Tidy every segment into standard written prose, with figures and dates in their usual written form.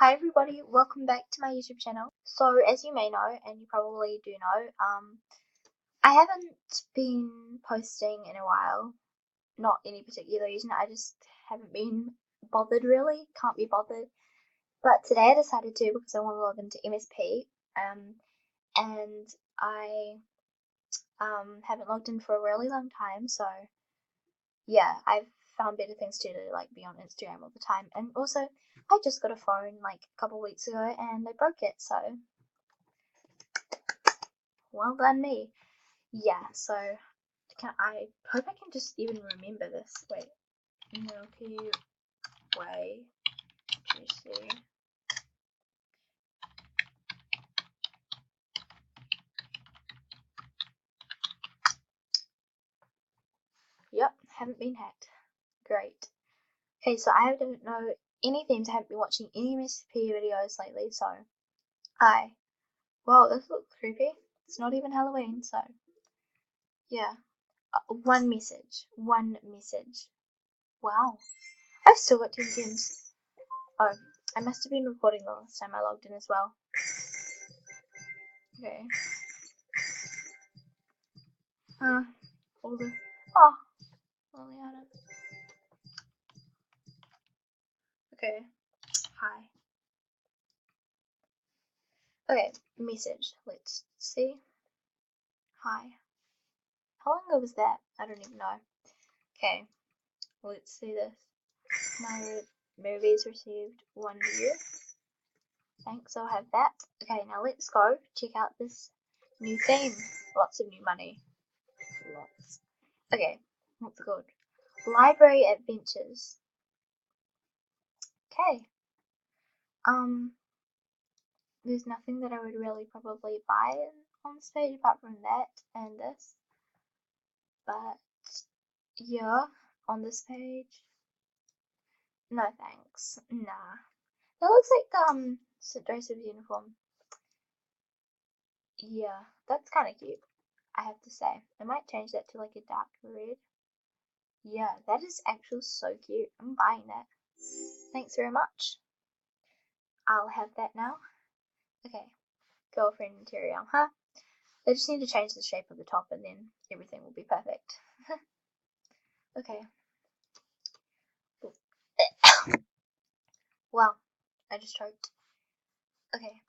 Hi everybody, welcome back to my YouTube channel. So as you may know, and you probably do know, I haven't been posting in a while. Not any particular reason, I just haven't been bothered really, can't be bothered. But today I decided to because I want to log into MSP, and I haven't logged in for a really long time, so yeah, I've found better things to do, like be on Instagram all the time. And also, I just got a phone like a couple weeks ago and they broke it, so well done me. Yeah, so I hope I can just even remember this. Wait, Milky Way juicy. Yep, haven't been hacked. Great. Okay, so I don't know any themes. I haven't been watching any recipe videos lately, so I. Well, this looks creepy. It's not even Halloween, so yeah. One message. One message. Wow. I've still got 10 gems. Oh, I must have been recording the last time I logged in as well. Okay. All the. Oh, Liliana. Okay. Hi. Okay, message. Let's see. Hi. How long ago was that? I don't even know. Okay, let's see this. My movies received 1 view. Thanks, I'll have that. Okay, now let's go check out this new theme. Lots of new money. Lots. Okay, what's it called? Library Adventures. Okay. There's nothing that I would really probably buy on this page apart from that and this. But yeah, on this page. No thanks. Nah. That looks like St. Joseph's uniform. Yeah, that's kinda cute, I have to say. I might change that to like a dark red. Yeah, that is actually so cute. I'm buying that. Thanks very much. I'll have that now. Okay. Girlfriend interior, huh? They just need to change the shape of the top and then everything will be perfect. Okay. Wow, I just choked. Okay.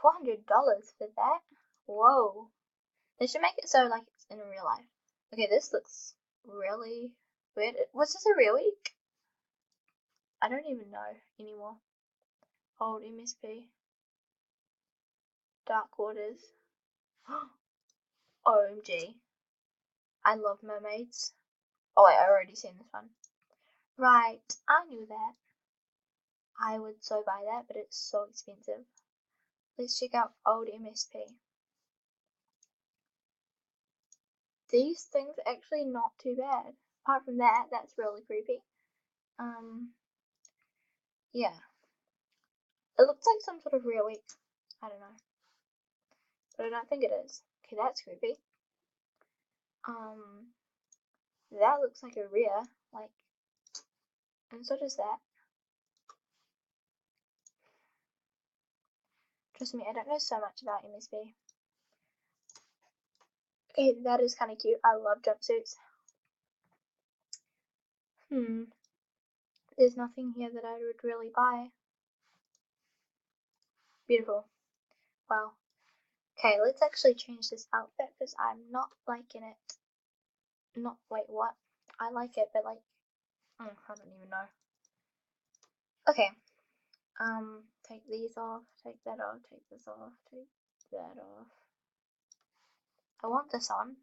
$400 for that? Whoa. They should make it so like it's in real life. Okay, this looks really weird. Was this a real week? I don't even know anymore. Old MSP. Dark Waters. OMG. I love mermaids. Oh wait, I already seen this one. Right, I knew that. I would so buy that, but it's so expensive. Let's check out old MSP. These things are actually not too bad. Apart from that, that's really creepy. Yeah. It looks like some sort of real week. I don't know. But I don't think it is. Okay, that's creepy. That looks like a rear, like, and so does that. Trust me, I don't know so much about MSB. Okay, that is kind of cute. I love jumpsuits. There's nothing here that I would really buy. Beautiful. Wow. Okay, let's actually change this outfit because I'm not liking it. Not, wait, what? I like it, but like, I don't even know. Okay. Take these off, take that off, take this off, take that off. I want this on.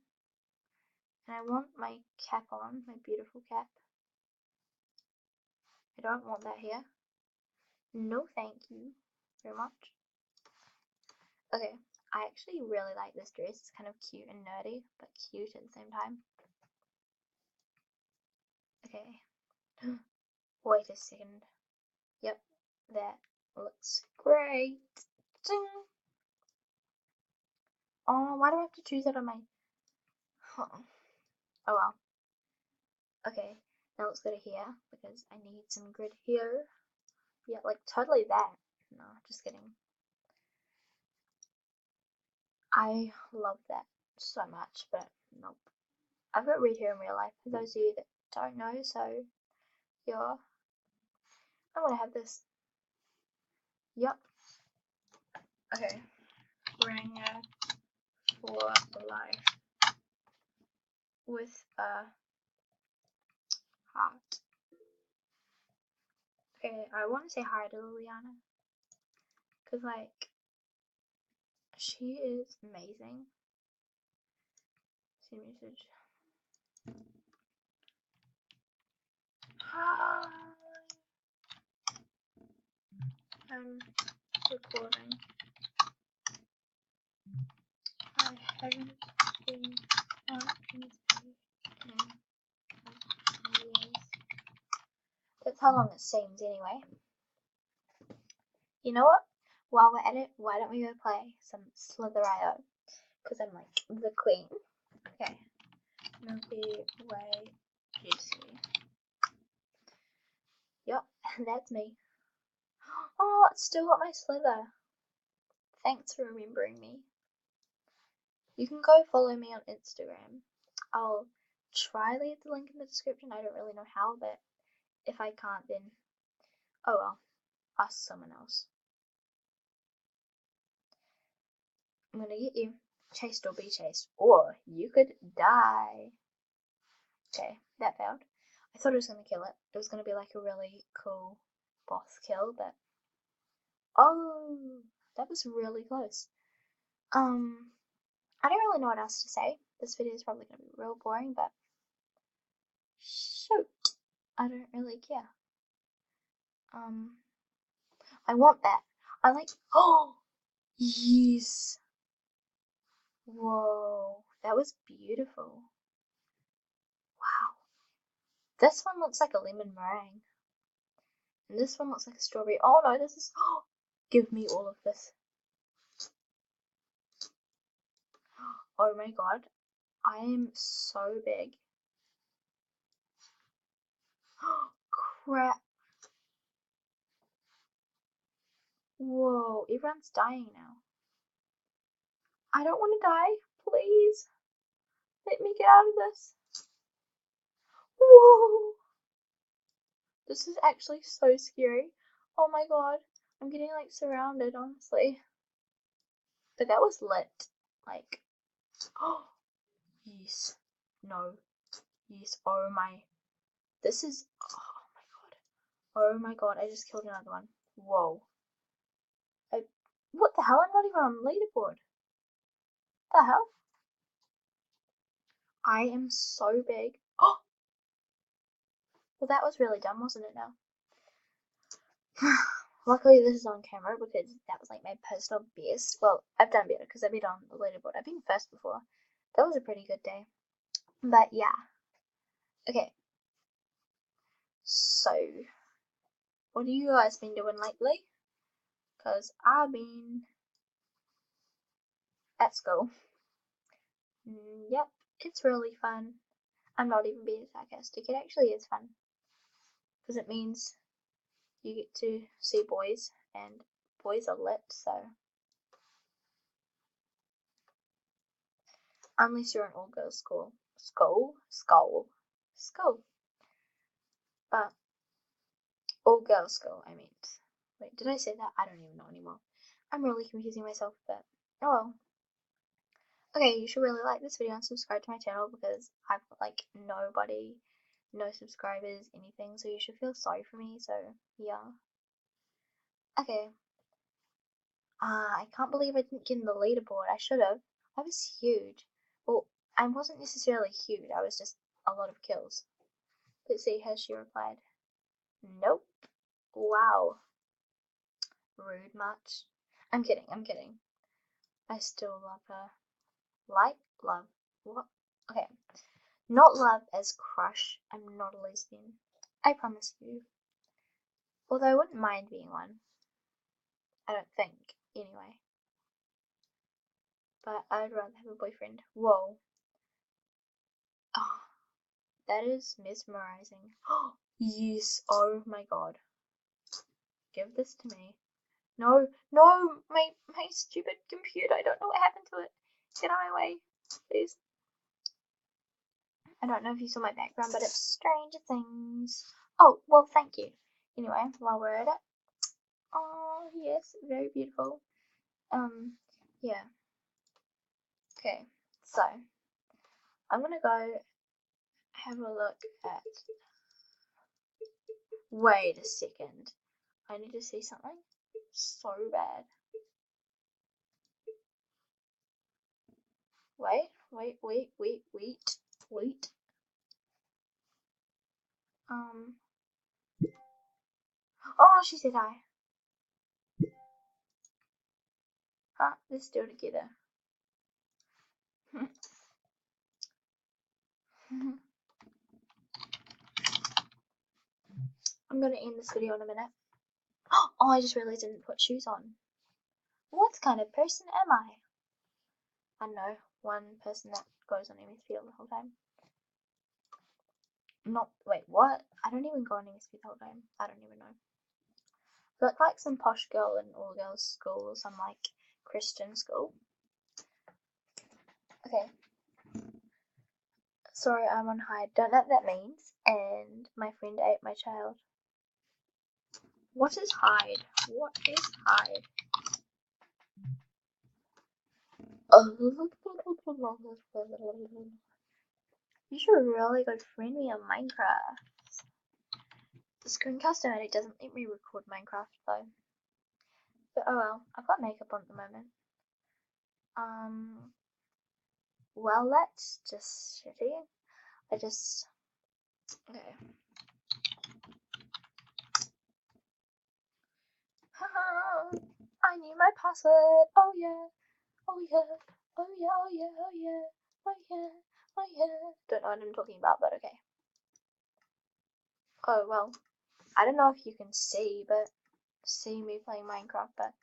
And I want my cap on, my beautiful cap. I don't want that here. No thank you very much. Okay, I actually really like this dress. It's kind of cute and nerdy, but cute at the same time. Okay. Wait a second. Yep, that looks great. Ding. Oh, why do I have to choose that on my... Oh well. Okay, now let's go to here because I need some grid here. Yeah, like totally that. No, just kidding. I love that so much, but nope. I've got red hair in real life, for those of you that don't know, so yeah. I'm gonna have this. Yup. Okay. Ringer for life with a heart. Okay, I want to say hi to Liliana, because, like, she is amazing. See message. Hi. I'm recording. I haven't been on Msp in years. That's how long it seems anyway. You know what? While we're at it, why don't we go play some Slither.io? Because I'm like the queen. Okay. Milky Way Juicy. Yup, that's me. Oh, it's still got my Slither. Thanks for remembering me. You can go follow me on Instagram. I'll try leave the link in the description. I don't really know how, but if I can't, then oh well. Ask someone else. I'm gonna get you. Chased or be chased. Or you could die. Okay, that failed. I thought it was gonna kill it. It was gonna be like a really cool boss kill, but oh, that was really close. I don't really know what else to say. This video is probably gonna be real boring, but shoot, I don't really care. I want that. I like. Oh, yes. Whoa, that was beautiful. Wow. This one looks like a lemon meringue. And this one looks like a strawberry. Oh no, this is. Oh, give me all of this. Oh my god. I am so big. Crap. Whoa, everyone's dying now. I don't want to die. Please. Let me get out of this. Whoa. This is actually so scary. Oh my god. I'm getting like surrounded, honestly. But that was lit. Like, oh, yes. No. Yes. Oh my. This is. Oh my god. Oh my god. I just killed another one. Whoa. What the hell? I'm not even on the leaderboard. The hell? I am so big. Oh! Well, that was really dumb, wasn't it now? Luckily, this is on camera because that was like my personal best. Well, I've done better because I've been on the leaderboard. I've been first before. That was a pretty good day. But yeah. Okay. So, what have you guys been doing lately? Because I've been at school. Yep, it's really fun. I'm not even being sarcastic. It actually is fun. Because it means you get to see boys, and boys are lit, so. Unless you're an all-girls school. School. But all-girls school, I mean. Wait, did I say that? I don't even know anymore. I'm really confusing myself, but oh well. Okay, you should really like this video and subscribe to my channel because I've got like nobody, no subscribers, anything, so you should feel sorry for me, so yeah. Okay. I can't believe I didn't get in the leaderboard. I should have. I was huge. Well, I wasn't necessarily huge, I was just a lot of kills. Let's see, has she replied? Nope. Wow. Rude much. I'm kidding. I still love her. Like, love. What? Okay. Not love as crush. I'm not a lesbian. I promise you. Although I wouldn't mind being one. I don't think, anyway. But I'd rather have a boyfriend. Whoa. Oh, that is mesmerizing. Yes. Oh my god. Give this to me. No, no, my stupid computer. I don't know what happened to it. Get out of my way, please. I don't know if you saw my background, but it's Stranger Things. Oh, well, thank you. Anyway, while we're at it. Oh, yes, very beautiful. Yeah. Okay, so I'm gonna go have a look at. Wait a second. I need to see something so bad. Wait. Oh, she said hi. Huh, they're still together. I'm gonna end this video in a minute. Oh, I just realized I didn't put shoes on. What kind of person am I? I don't know, one person that goes on Msp the whole time. Wait, what? I don't even go on Msp the whole time. I don't even know. I look like some posh girl in all girls school or some like Christian school. Okay. Sorry, I'm on hide. Don't know what that means. And my friend ate my child. What is hide? What is hide? You should really go friend me on Minecraft. The screencast-o-matic doesn't let me record Minecraft though. But oh well, I've got makeup on at the moment. Well, that's just shitty. Okay. I knew my password. Oh yeah. Oh yeah. Oh yeah. Oh yeah. Oh yeah. Oh yeah. Oh yeah. Don't know what I'm talking about, but okay. Oh well. I don't know if you can see me playing Minecraft, but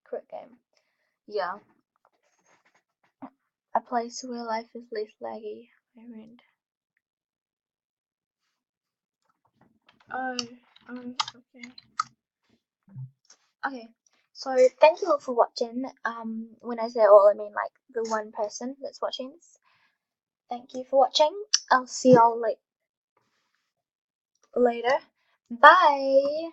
quick game. Yeah. A place where life is less laggy, my friend. Oh, okay. Okay, so thank you all for watching. When I say all, I mean like the one person that's watching this. Thank you for watching. I'll see y'all later. Bye.